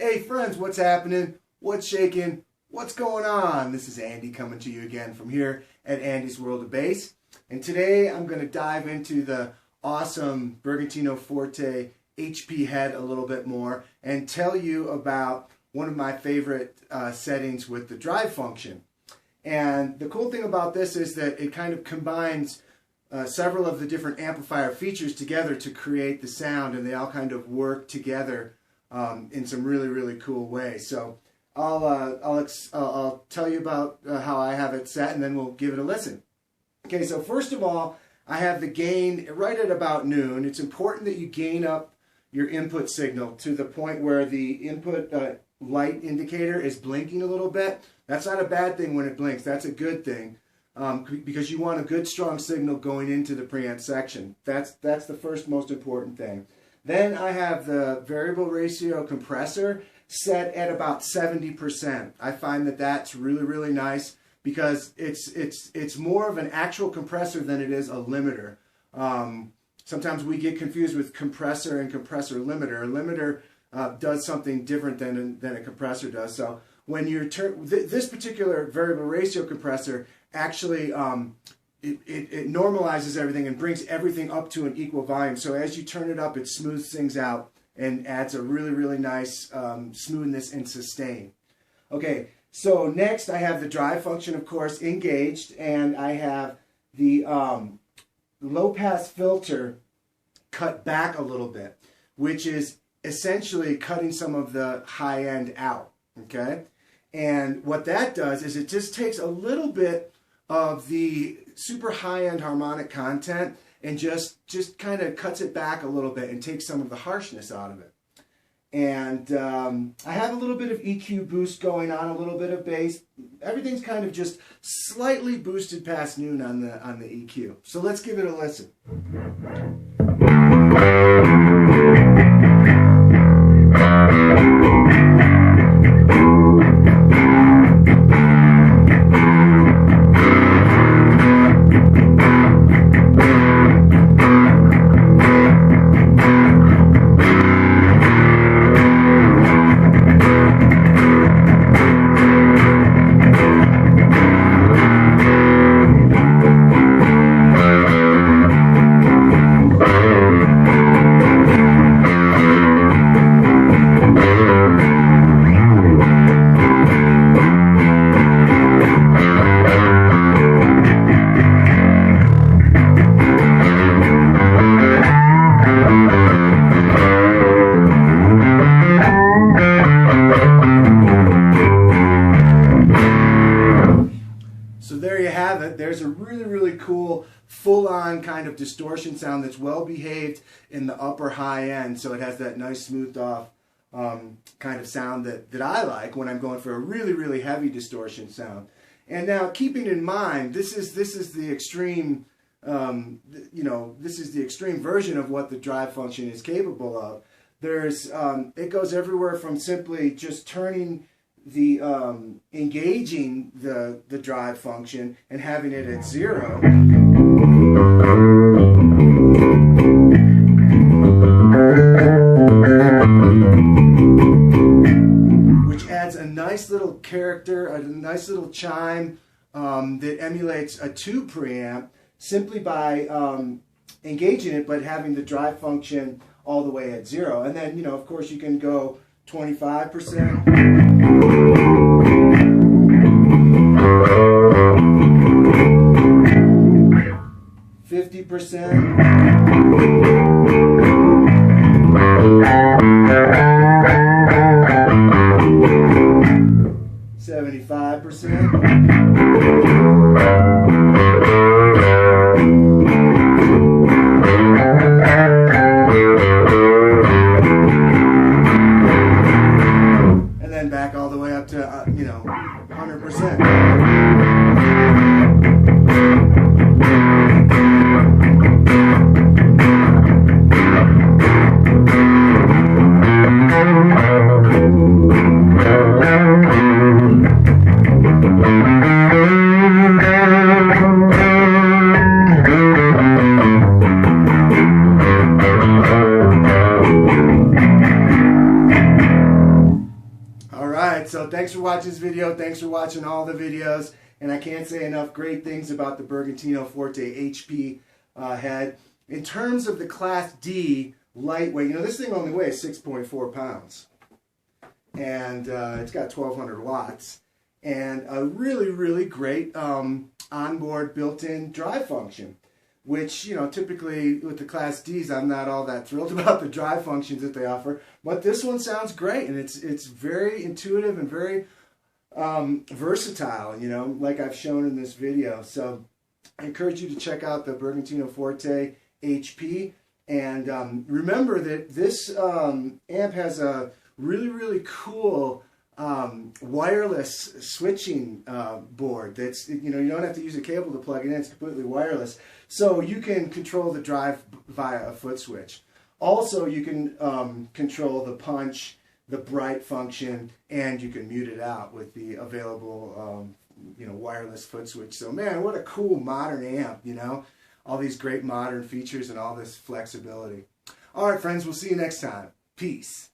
Hey friends, what's happening? What's shaking? What's going on? This is Andy coming to you again from here at Andy's World of Bass. And today I'm going to dive into the awesome Bergantino Forte HP head a little bit more and tell you about one of my favorite settings with the drive function. And the cool thing about this is that it kind of combines several of the different amplifier features together to create the sound, and they all kind of work together in some really cool ways. So I'll tell you about how I have it set, and then we'll give it a listen. Okay, so first of all, I have the gain right at about noon. It's important that you gain up your input signal to the point where the input light indicator is blinking a little bit. That's not a bad thing when it blinks. That's a good thing because you want a good strong signal going into the preamp section. That's the first most important thing. Then I have the variable ratio compressor set at about 70%. I find that that's really nice because it's more of an actual compressor than it is a limiter. Sometimes we get confused with compressor and compressor limiter. A limiter does something different than a compressor does. So when you're this particular variable ratio compressor actually it normalizes everything and brings everything up to an equal volume. So as you turn it up, it smooths things out and adds a really nice smoothness and sustain. Okay, so next I have the drive function, of course, engaged, and I have the low pass filter cut back a little bit, which is essentially cutting some of the high end out. Okay, and what that does is it just takes a little bit of the super high-end harmonic content and just kind of cuts it back a little bit and takes some of the harshness out of it. And I have a little bit of EQ boost going on, a little bit of bass. Everything's kind of just slightly boosted past noon on the EQ. So let's give it a listen. There's a really cool full-on kind of distortion sound that's well behaved in the upper high end, so it has that nice smoothed off kind of sound that I like when I'm going for a really heavy distortion sound. And now, keeping in mind, this is the extreme this is the extreme version of what the drive function is capable of. There's it goes everywhere from simply just turning the engaging the drive function and having it at 0, which adds a nice little character, a nice little chime that emulates a tube preamp simply by engaging it but having the drive function all the way at 0. And then, of course, you can go 25%. 50%. 75%. Back all the way up to 100%. right, so thanks for watching this video. Thanks for watching all the videos. And I can't say enough great things about the Bergantino Forte HP head. In terms of the Class D lightweight, you know, this thing only weighs 6.4 pounds. And it's got 1,200 watts. And a really, really great onboard built-in drive function. Which, you know, typically with the Class Ds, I'm not all that thrilled about the drive functions that they offer. But this one sounds great. And it's very intuitive and very versatile, you know, like I've shown in this video. So I encourage you to check out the Bergantino Forte HP, and remember that this amp has a really, really cool wireless switching board. That's, you know, you don't have to use a cable to plug it in. It's completely wireless, so you can control the drive via a foot switch. Also, you can control the punch, the bright function, and you can mute it out with the available you know, wireless foot switch. So man, what a cool modern amp, you know, all these great modern features and all this flexibility. All right, friends, we'll see you next time. Peace.